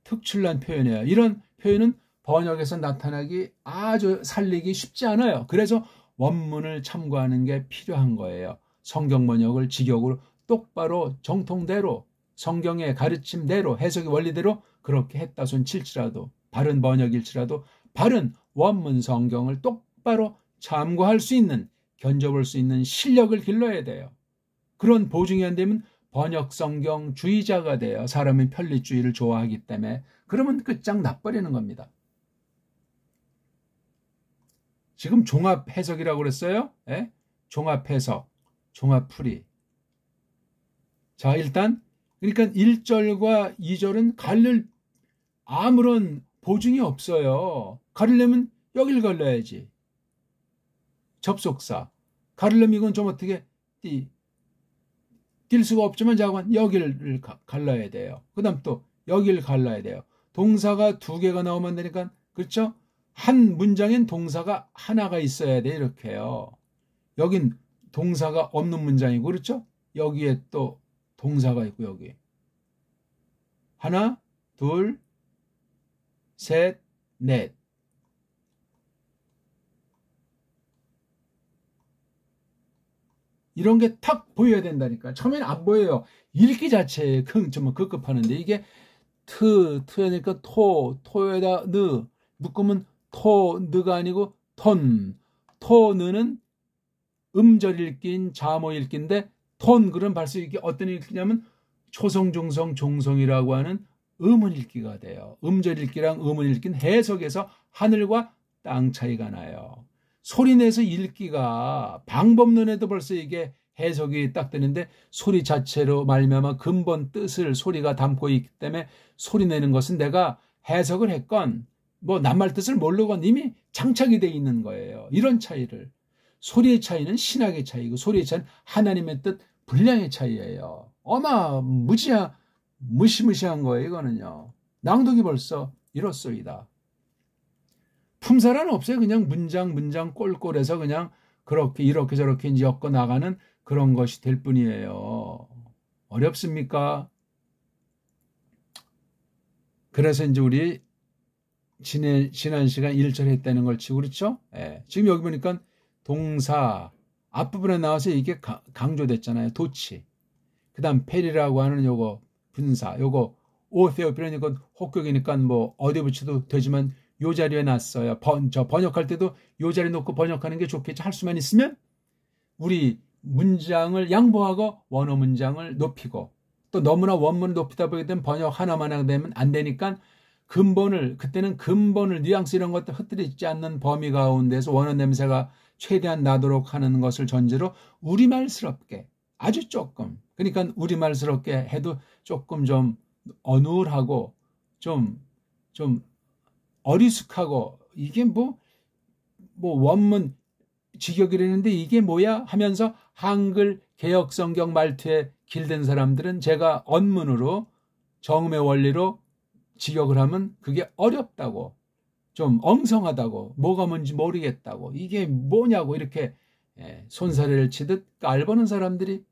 특출난 표현이에요. 이런 표현은 번역에서 나타나기 아주 살리기 쉽지 않아요. 그래서 원문을 참고하는 게 필요한 거예요. 성경 번역을 직역으로 똑바로 정통대로 성경의 가르침대로 해석의 원리대로 그렇게 했다 손 칠지라도, 바른 번역일지라도 바른 원문 성경을 똑바로 참고할 수 있는, 견져볼 수 있는 실력을 길러야 돼요. 그런 보증이 안 되면 번역 성경 주의자가 돼요. 사람은 편리주의를 좋아하기 때문에. 그러면 끝장 나버리는 겁니다. 지금 종합 해석이라고 그랬어요. 예? 종합 해석, 종합 풀이. 자, 일단 그러니까 1절과 2절은 가릴 아무런 보증이 없어요. 가리려면 여길 갈라야지. 접속사. 가리려면 이건 좀 어떻게 뛸 수가 없지만 자관 여기를 갈라야 돼요. 그 다음 또 여기를 갈라야 돼요. 동사가 2개가 나오면 되니까, 그렇죠? 한 문장엔 동사가 하나가 있어야 돼. 이렇게요. 여긴 동사가 없는 문장이고, 그렇죠? 여기에 또 동사가 있고, 여기 하나, 둘, 셋, 넷. 이런 게 탁 보여야 된다니까. 처음에는 안 보여요. 읽기 자체에 정말 급급하는데, 이게 트여니까 토에다 느 묶으면 느가 아니고 느는 음절 읽기인 자모 읽기인데, 그런 발수 읽기 어떤 읽기냐면 초성, 중성, 종성이라고 하는 음은 읽기가 돼요. 음절 읽기랑 음은 읽기는 해석에서 하늘과 땅 차이가 나요. 소리내서 읽기가 방법론에도 벌써 이게 해석이 딱 되는데, 소리 자체로 말미암아 근본 뜻을 소리가 담고 있기 때문에 소리내는 것은 내가 해석을 했건 뭐 낱말 뜻을 모르건 이미 장착이 돼 있는 거예요. 이런 차이를. 소리의 차이는 신학의 차이고, 소리의 차이는 하나님의 뜻, 분량의 차이예요. 무시무시한 거예요. 이거는요. 낭독이 벌써 이렇소이다. 품사란 없어요. 그냥 문장 꼴꼴해서 그냥 그렇게 이렇게 저렇게 이제 엮어 나가는 그런 것이 될 뿐이에요. 어렵습니까? 그래서 이제 우리 지난 시간 1절 했다는 걸 치고, 그렇죠? 예. 지금 여기 보니까 동사 앞부분에 나와서 이게 강조됐잖아요. 도치. 그 다음 페리라고 하는 요거 분사, 요거 오세오피라니까 혹격이니까 뭐 어디 붙여도 되지만 요 자리에 놨어요. 번역할 때도 요 자리에 놓고 번역하는 게 좋겠지. 할 수만 있으면 우리 문장을 양보하고 원어 문장을 높이고, 또 너무나 원문을 높이다 보게 되면 번역 하나만 하게 되면 안 되니까 그때는 근본을 뉘앙스 이런 것들 흐트리지 않는 범위 가운데서 원어 냄새가 최대한 나도록 하는 것을 전제로 우리말스럽게 아주 조금, 그러니까 우리말스럽게 해도 조금 좀 어눌하고 좀 어리숙하고 이게 뭐 원문 직역이라는데 이게 뭐야 하면서 한글 개혁성경 말투에 길든 사람들은 제가 언문으로 정음의 원리로 직역을 하면 그게 어렵다고, 좀 엉성하다고, 뭐가 뭔지 모르겠다고, 이게 뭐냐고 이렇게 손사래를 치듯 깔보는 사람들이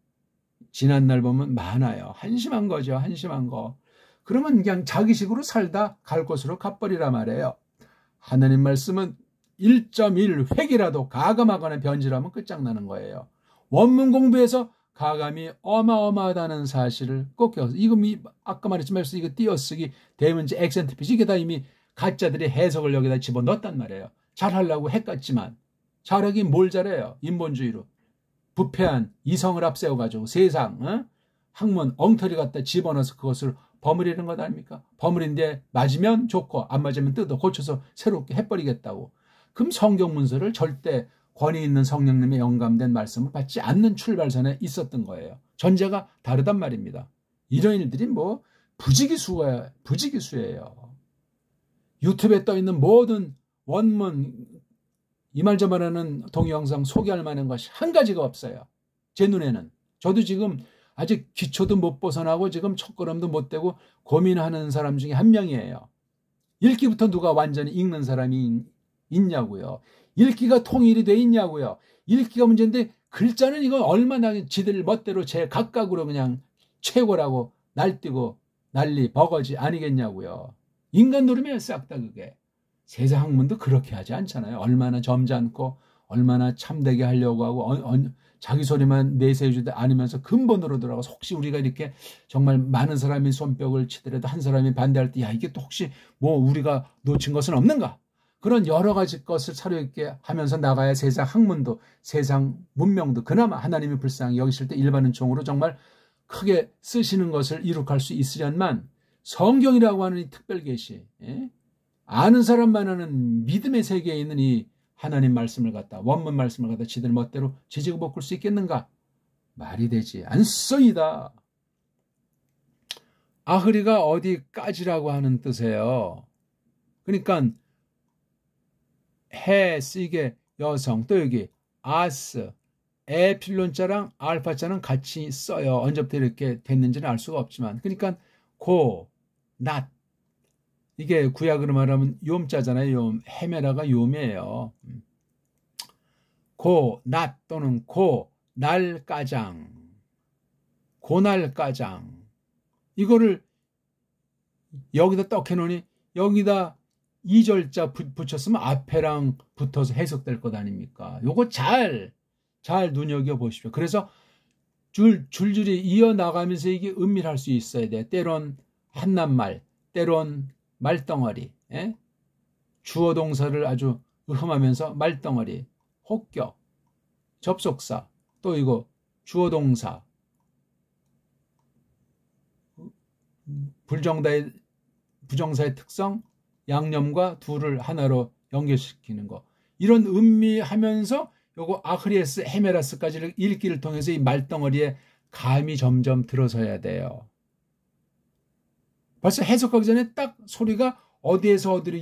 지난날 보면 많아요. 한심한 거죠. 한심한 거. 그러면 그냥 자기식으로 살다 갈 곳으로 가버리라 말이에요. 하나님 말씀은 1.1 획이라도 가감하거나 변질하면 끝장나는 거예요. 원문 공부에서 가감이 어마어마하다는 사실을 꼭 기억하세요. 이거 아까 말했지만 이거 띄어쓰기, 대문제, 액센트 피시 이게 다 이미 가짜들이 해석을 여기다 집어넣었단 말이에요. 잘하려고 했겠지만 잘하긴 뭘 잘해요. 인본주의로 부패한 이성을 앞세워가지고 세상 학문 엉터리 갖다 집어넣어서 그것을 버무리는 것 아닙니까? 버무린데 맞으면 좋고 안 맞으면 뜯어 고쳐서 새롭게 해버리겠다고. 그럼 성경 문서를 절대 권위 있는 성령님의 영감된 말씀을 받지 않는 출발선에 있었던 거예요. 전제가 다르단 말입니다. 이런 일들이 뭐 부지기수예요. 유튜브에 떠 있는 모든 원문 이 말 저 말하는 동영상 소개할 만한 것이 한 가지가 없어요. 제 눈에는. 저도 지금 아직 기초도 못 벗어나고 지금 첫걸음도 못 떼고 고민하는 사람 중에 한 명이에요. 읽기부터 누가 완전히 읽는 사람이 있냐고요. 읽기가 통일이 돼 있냐고요. 읽기가 문제인데 글자는 이거 얼마나 지들 멋대로 제 각각으로 그냥 최고라고 날뛰고 난리 버거지 아니겠냐고요. 인간 노름이에요. 싹 다 그게. 세상 학문도 그렇게 하지 않잖아요. 얼마나 점잖고 얼마나 참되게 하려고 하고 자기 소리만 내세워주지 않으면서 근본으로 들어가서 혹시 우리가 이렇게 정말 많은 사람이 손뼉을 치더라도 한 사람이 반대할 때 야 이게 또 혹시 뭐 우리가 놓친 것은 없는가? 그런 여러 가지 것을 차려있게 하면서 나가야 세상 학문도 세상 문명도 그나마 하나님이 불쌍히 여기실 때 일반 은총으로 정말 크게 쓰시는 것을 이룩할 수 있으련만 성경이라고 하는 이 특별 계시, 아는 사람만 하는 믿음의 세계에 있는 이 하나님 말씀을 갖다 원문 말씀을 갖다 지들 멋대로 지지고 볶을 수 있겠는가? 말이 되지 않소이다. 아흐리가 어디까지라고 하는 뜻이에요. 그러니까 해 쓰이게 여성 또 여기 아스 에필론자랑 알파자는 같이 써요. 언제부터 이렇게 됐는지는 알 수가 없지만 그러니까 고, 낫 이게 구약으로 말하면 요음자잖아요. 요음. 헤메라가 요음이에요. 고, 낫 또는 고, 날가장, 고날가장 이거를 여기다 떡 해놓으니 여기다 2절자 붙였으면 앞에랑 붙어서 해석될 것 아닙니까? 요거 잘 눈여겨보십시오. 그래서 줄줄이 이어나가면서 이게 은밀할 수 있어야 돼. 때론 한낱말, 때론 말덩어리, 주어 동사를 아주 의흠하면서 말덩어리, 혹격, 접속사, 또 이거 주어 동사, 부정사의 특성, 양념과 둘을 하나로 연결시키는 거. 이런 음미하면서 요거 아흐리에스 헤메라스까지를 읽기를 통해서 이 말덩어리에 감이 점점 들어서야 돼요. 벌써 해석하기 전에 딱 소리가 어디에서 어디로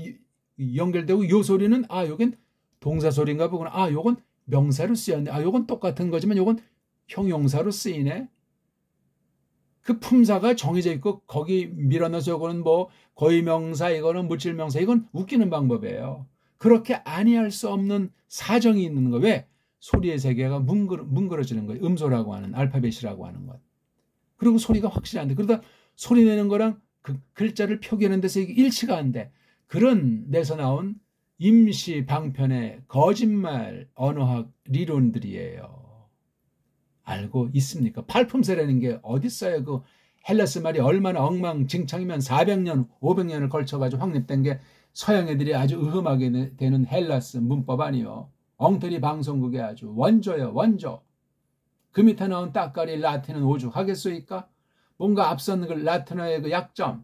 연결되고 요 소리는 요건 동사 소리인가 보구나. 요건 명사로 쓰였네. 요건 똑같은 거지만 요건 형용사로 쓰이네. 그 품사가 정해져 있고 거기 밀어넣어서 요거는 뭐 고유명사 이거는 물질명사 이건 웃기는 방법이에요. 그렇게 아니할 수 없는 사정이 있는 거. 왜? 소리의 세계가 뭉그러지는 거예요. 음소라고 하는 알파벳이라고 하는 것. 그리고 소리가 확실히 안 돼. 그러다 소리 내는 거랑 그 글자를 표기하는 데서 이게 일치가 안 돼. 그런 데서 나온 임시 방편의 거짓말 언어학 리론들이에요. 알고 있습니까? 팔품새라는 게 어디 있어요? 그 헬라스 말이 얼마나 엉망진창이면 400년, 500년을 걸쳐가지고 확립된 게 서양 애들이 아주 의흠하게 되는 헬라스 문법 아니요. 엉터리 방송국에 아주 원조예요. 원조. 그 밑에 나온 따까리 라틴은 오죽하겠소이까? 뭔가 앞선 그 라틴어의 그 약점,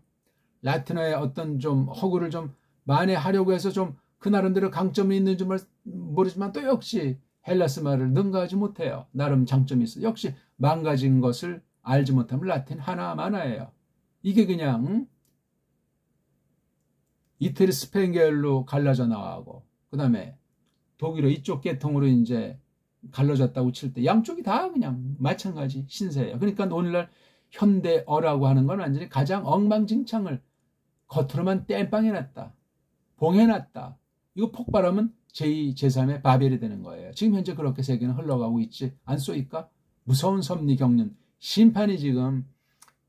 라틴어의 어떤 좀 허구를 좀 만회하려고 해서 좀 그 나름대로 강점이 있는지 모르지만 또 역시 헬라스 말을 능가하지 못해요. 나름 장점이 있어. 역시 망가진 것을 알지 못하면 라틴 하나마나예요. 이게 그냥 이태리 스페인 계열로 갈라져 나가고 그 다음에 독일어 이쪽 계통으로 이제 갈라졌다고 칠 때 양쪽이 다 그냥 마찬가지 신세예요. 그러니까 오늘날 현대어라고 하는 건 완전히 가장 엉망진창을 겉으로만 땜빵해놨다. 봉해놨다. 이거 폭발하면 제2, 제3의 바벨이 되는 거예요. 지금 현재 그렇게 세계는 흘러가고 있지 않소이까? 무서운 섭리 겪는 심판이 지금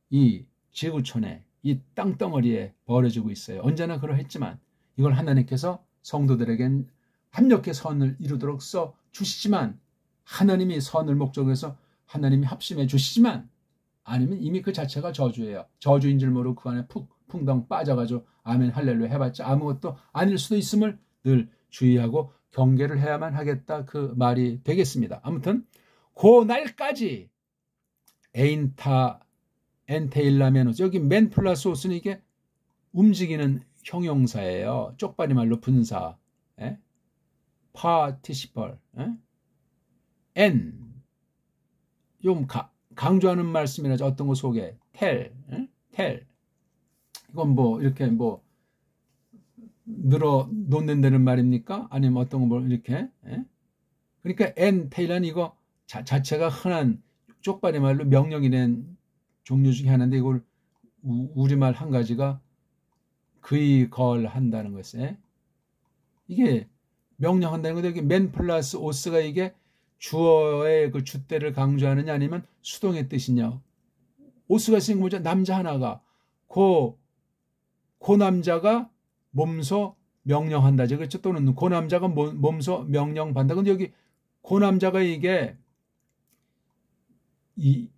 이 지구촌에 이 땅덩어리에 벌어지고 있어요. 언제나 그러했지만 이걸 하나님께서 성도들에겐 합력의 선을 이루도록 써 주시지만 하나님이 선을 목적으로 해서 하나님이 합심해 주시지만 아니면 이미 그 자체가 저주예요. 저주인 줄 모르고 그 안에 풍덩 빠져가지고 아멘 할렐루야 해봤자 아무것도 아닐 수도 있음을 늘 주의하고 경계를 해야만 하겠다 그 말이 되겠습니다. 아무튼 그 날까지 엔테일라메노스 여기 맨 플러스 오스는 이게 움직이는 형용사예요. 쪽발이 말로 분사 파티시펄 좀 강조하는 말씀이라죠. 어떤 거 속에 텔 이건 뭐 이렇게 뭐 늘어 놓는다는 말입니까? 아니면 어떤 거 뭐 이렇게 그러니까 엔테일란 이거 자체가 흔한 쪽발이 말로 명령이 된 종류 중에 하나인데 이걸 우리말 한 가지가 그이걸 한다는 것에 이게 명령한다는 건데 여기 맨 플러스 오스가 이게 주어의 그 주대를 강조하느냐 아니면 수동의 뜻이냐. 오스가 있으니까 뭐죠? 남자 하나가 그 남자가 몸소 명령한다죠. 그렇죠? 또는 그 남자가 몸소 명령받는다. 근데 여기 그 남자가 이게 이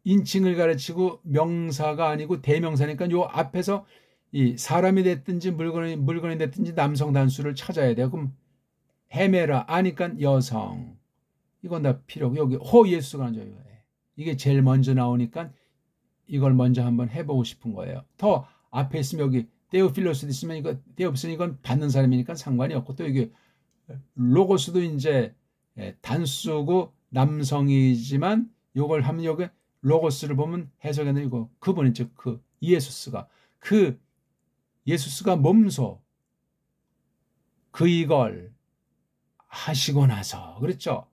인칭을 가르치고 명사가 아니고 대명사니까 요 앞에서 이 사람이 됐든지 물건이 됐든지 남성 단수를 찾아야 돼요. 그럼 헤메라 아니까 여성 이건 다 필요하고 여기 호 예수가 앉아요. 이게 제일 먼저 나오니까 이걸 먼저 한번 해보고 싶은 거예요. 더 앞에 있으면 여기 데오필로스도 있으면 이거 데오필로스는 이건 받는 사람이니까 상관이 없고 또 여기 로고스도 이제 단수고 남성이지만 요걸 하면 여기 로고스를 보면 해석에는 이거 그분이 즉 그 예수스가 몸소 이걸 하시고 나서 그렇죠?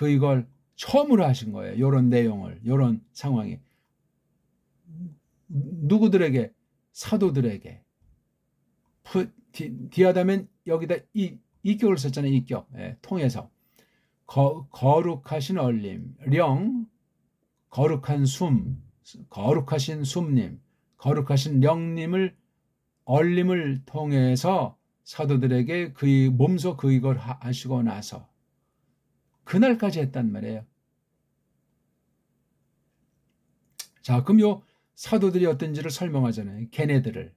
이걸 처음으로 하신 거예요. 요런 내용을 요런 상황이 누구들에게 사도들에게 디아다면 여기다 이격을 썼잖아요. 이격 통해서 거룩하신 얼림 거룩한 거룩하신 숨님 거룩하신 영님을 얼림을 통해서 사도들에게 몸소 이걸 하시고 나서 그날까지 했단 말이에요. 자, 그럼 요 사도들이 어떤지를 설명하잖아요. 걔네들을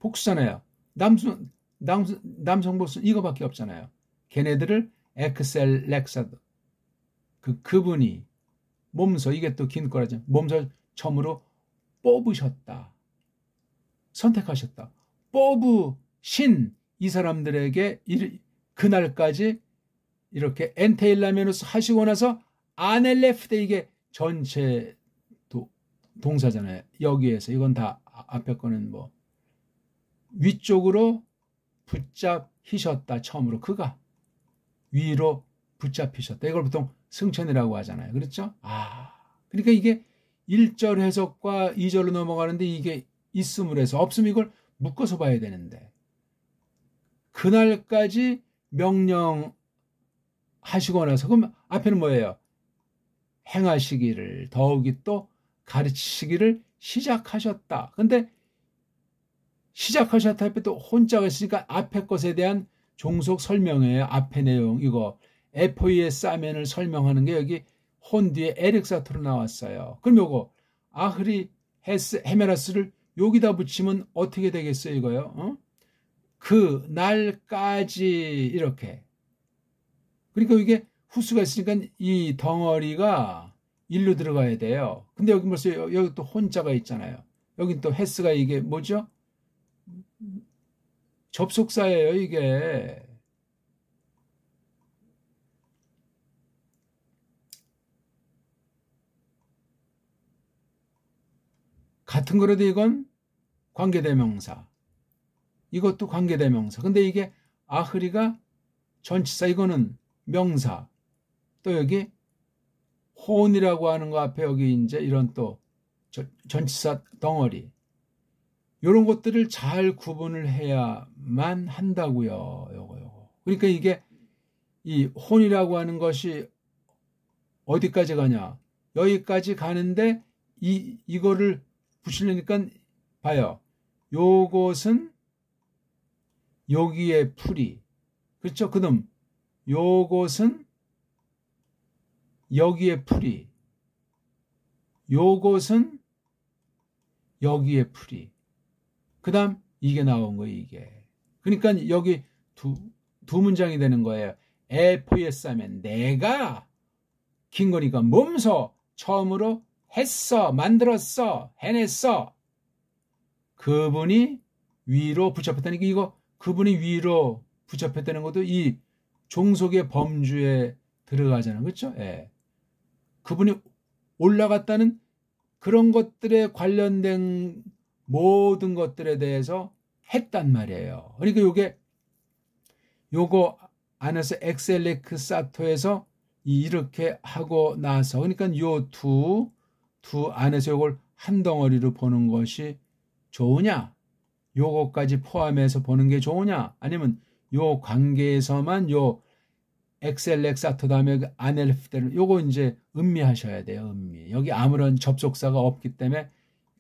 복수잖아요. 남성 복수 이거밖에 없잖아요. 걔네들을 엑셀렉사도 그분이 몸소 이게 또 긴 거라죠. 몸소 처음으로 뽑으셨다. 선택하셨다. 뽑으신 이 사람들에게 그날까지 이렇게 엔테일라메노스 하시고 나서 아넬레프데 이게 전체 동사잖아요. 여기에서 이건 다 앞에 거는 뭐 위쪽으로 붙잡히셨다. 처음으로 그가 위로 붙잡히셨다. 이걸 보통 승천이라고 하잖아요. 그렇죠? 그러니까 이게 1절 해석과 2절로 넘어가는데 이게 있음을 해서 없으면 이걸 묶어서 봐야 되는데 그날까지 명령하시고 나서 그럼 앞에는 뭐예요? 행하시기를 더욱이 또 가르치시기를 시작하셨다. 근데 시작하셨다 할 때 또 혼자가 있으니까 앞에 것에 대한 종속 설명이에요. 앞에 내용 이거 에포이의 사멘을 설명하는 게 여기 혼 뒤에 에릭사토로 나왔어요. 그럼 요거 아흐리 헤메라스를 여기다 붙이면 어떻게 되겠어요 이거요? 그 날까지 이렇게 그러니까 이게 후수가 있으니까 이 덩어리가 일로 들어가야 돼요. 근데 여기 벌써 여기 또 혼자가 있잖아요. 여긴 또 헤스가 이게 뭐죠? 접속사예요, 이게. 같은 거라도 이건 관계대명사. 이것도 관계대명사. 근데 이게 아흐리가 전치사, 이거는 명사. 또 여기 혼이라고 하는 거 앞에 여기 이제 이런 또 전치사 덩어리. 이런 것들을 잘 구분을 해야만 한다고요. 요거. 그러니까 이게 이 혼이라고 하는 것이 어디까지 가냐? 여기까지 가는데 이거를 붙이려니까 봐요. 요것은 여기에 풀이. 그렇죠? 그다음 요것은 여기에 풀이. 요것은 여기에 풀이. 그다음 이게 나온 거예요, 이게. 그러니까 여기 두 문장이 되는 거예요. 에포예스하면 내가 긴 거니까 몸소 처음으로 했어, 만들었어, 해냈어. 그분이 위로 붙잡혔다니까 이거 그분이 위로 붙잡혔다는 것도 이 종속의 범주에 들어가잖아요. 그렇죠? 예. 그분이 올라갔다는 그런 것들에 관련된 모든 것들에 대해서 했단 말이에요. 그러니까 요거 안에서 엑셀렉사토에서 이렇게 하고 나서 그러니까 요 두 안에서 요걸 한 덩어리로 보는 것이 좋으냐? 요거까지 포함해서 보는 게 좋으냐? 아니면 요 관계에서만 요 엑셀렉사토 다음에 아넬프테를 요거 이제 음미하셔야 돼요. 음미. 여기 아무런 접속사가 없기 때문에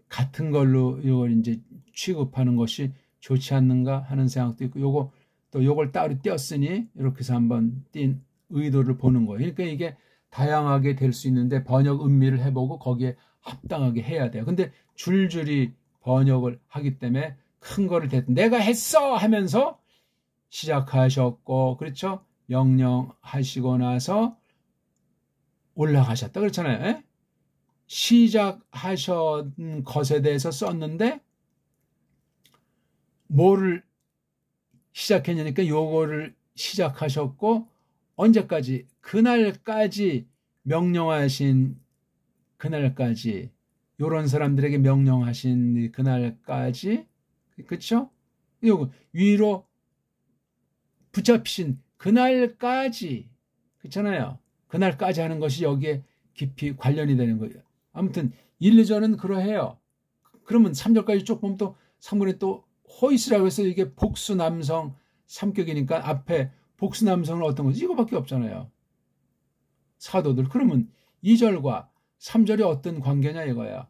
같은 걸로 이걸 이제 취급하는 것이 좋지 않는가 하는 생각도 있고 요걸 따로 띄었으니 이렇게 해서 한번 띈 의도를 보는 거예요. 그러니까 이게 다양하게 될 수 있는데 번역 음미를 해보고 거기에 합당하게 해야 돼요. 근데 줄줄이 번역을 하기 때문에 큰 거를 내가 했어 하면서 시작하셨고 그렇죠? 명령하시고 나서 올라가셨다 그렇잖아요. 에? 시작하신 것에 대해서 썼는데 뭐를 시작했냐니까 요거를 시작하셨고 언제까지? 그날까지 명령하신 그날까지 요런 사람들에게 명령하신 그날까지 그렇죠? 요거 위로 붙잡히신 그날까지 그렇잖아요. 그날까지 하는 것이 여기에 깊이 관련이 되는 거예요. 아무튼 1, 2절은 그러해요. 그러면 3절까지 쭉 보면 또 3분에 또 호이스라고 해서 이게 복수 남성 3격이니까 앞에 복수 남성은 어떤 거지? 이거밖에 없잖아요. 사도들. 그러면 2절과 3절이 어떤 관계냐 이거야.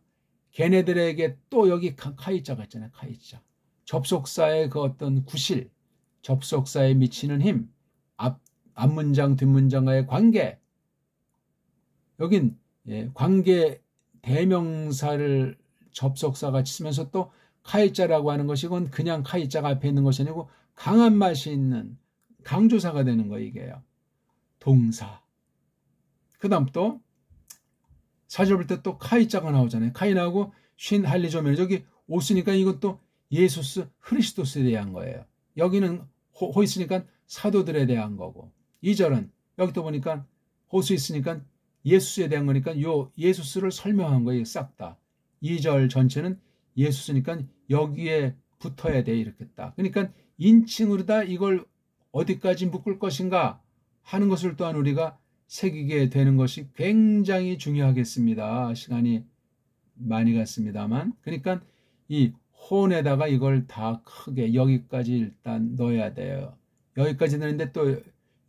걔네들에게 또 여기 카이자가 있잖아요. 카이자. 접속사의 그 어떤 구실, 접속사에 미치는 힘, 앞문장, 뒷문장과의 관계. 여긴 관계 대명사를 접속사같이 쓰면서 또 카이자라고 하는 것이 이건 그냥 카이자가 앞에 있는 것이 아니고 강한 맛이 있는 강조사가 되는 거예요. 이게요. 동사. 그 다음 또 4절 볼 때 또 카이자가 나오잖아요. 카이나하고 쉰 할리조면 저기 오스니까 이것도 예수스 흐리스도스에 대한 거예요. 여기는 호 있으니까 사도들에 대한 거고 2절은 여기 또 보니까 호수 있으니까 예수스에 대한 거니까 요 예수스를 설명한 거예요. 싹 다. 2절 전체는 예수스니까 여기에 붙어야 돼 이렇게 딱. 그러니까 인칭으로 다 이걸 어디까지 묶을 것인가 하는 것을 또한 우리가 새기게 되는 것이 굉장히 중요하겠습니다. 시간이 많이 갔습니다만. 그러니까 이 혼에다가 이걸 다 크게 여기까지 일단 넣어야 돼요. 여기까지 넣는데 또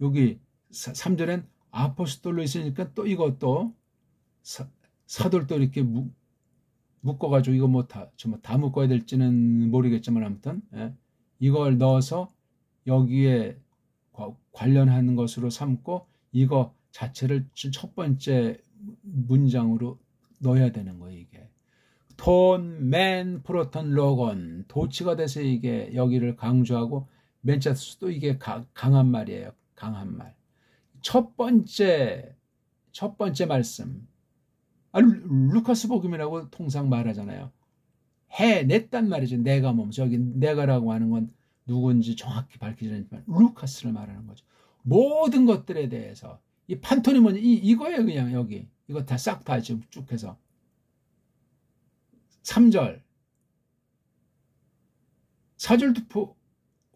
여기 3절엔 아포스톨로 있으니까 또 이것도 사돌도 이렇게 묶어가지고 이거 뭐 다 묶어야 될지는 모르겠지만 아무튼 이걸 넣어서 여기에 관련하는 것으로 삼고 이거 자체를 첫 번째 문장으로 넣어야 되는 거예요. 이게 톤, 맨, 프로톤, 로건 도치가 돼서 이게 여기를 강조하고 멘차스도 이게 강한 말이에요. 강한 말. 첫 번째 말씀. 루카스 복음이라고 통상 말하잖아요. 해냈단 말이죠. 내가 몸. 저기 내가라고 하는 건 누군지 정확히 밝히지 않지만 루카스를 말하는 거죠. 모든 것들에 대해서 이 판토님은 이거예요. 그냥 여기 이거 다 싹 다 지금 쭉 해서 3절 4절도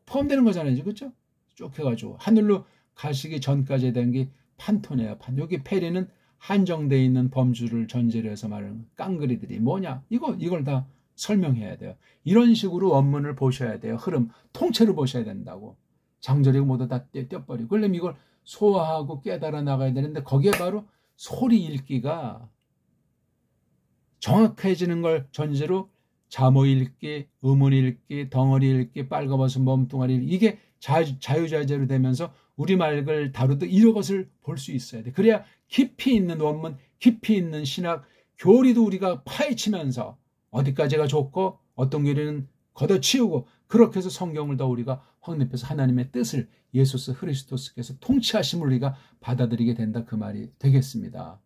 포함되는 거잖아요. 그렇죠? 쭉 해가지고 하늘로 가시기 전까지 된 게 판토네요. 여기 페리는 한정되어 있는 범주를 전제로 해서 말하는 깡그리들이 뭐냐? 이걸 다 설명해야 돼요. 이런 식으로 원문을 보셔야 돼요. 흐름 통째로 보셔야 된다고. 장절이고 모두 다 떼버리고. 그러려면 이걸 소화하고 깨달아 나가야 되는데 거기에 바로 소리 읽기가 정확해지는 걸 전제로 자모 읽기, 의문 읽기, 덩어리 읽기, 빨가벗은 몸뚱아리 읽기 이게 자유자재로 되면서 우리말을 다루듯 이런 것을 볼 수 있어야 돼. 그래야 깊이 있는 원문, 깊이 있는 신학, 교리도 우리가 파헤치면서 어디까지가 좋고 어떤 교리는 걷어치우고 그렇게 해서 성경을 더 우리가 확립해서 하나님의 뜻을 예수스 그리스도께서 통치하심을 우리가 받아들이게 된다. 그 말이 되겠습니다.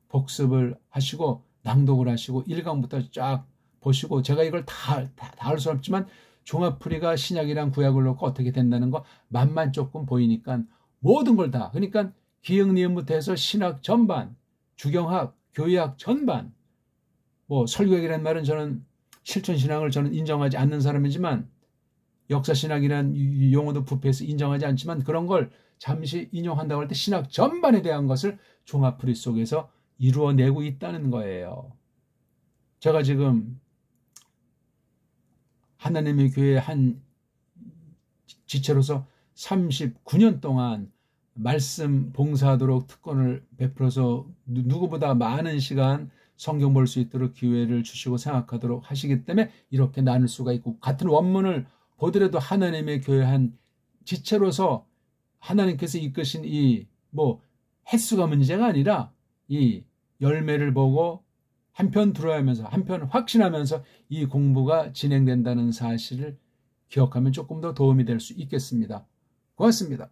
복습을 하시고 낭독을 하시고 1강부터 쫙 보시고 제가 이걸 다 할 수 없지만 종합풀이가 신약이랑 구약을 놓고 어떻게 된다는 거 맛만 조금 보이니까 모든 걸 다 그러니까 기역니은부터 해서 신학 전반, 주경학, 교회학 전반 뭐 설교학이라는 말은 저는 실천신학을 저는 인정하지 않는 사람이지만 역사신학이라는 용어도 부패해서 인정하지 않지만 그런 걸 잠시 인용한다고 할 때 신학 전반에 대한 것을 종합풀이 속에서 이루어내고 있다는 거예요. 제가 지금 하나님의 교회 한 지체로서 39년 동안 말씀 봉사하도록 특권을 베풀어서 누구보다 많은 시간 성경 볼 수 있도록 기회를 주시고 생각하도록 하시기 때문에 이렇게 나눌 수가 있고 같은 원문을 보더라도 하나님의 교회 한 지체로서 하나님께서 이끄신 이 뭐 횟수가 문제가 아니라 이 열매를 보고 한편 들어야하면서 한편 확신하면서 이 공부가 진행된다는 사실을 기억하면 조금 더 도움이 될 수 있겠습니다. 고맙습니다.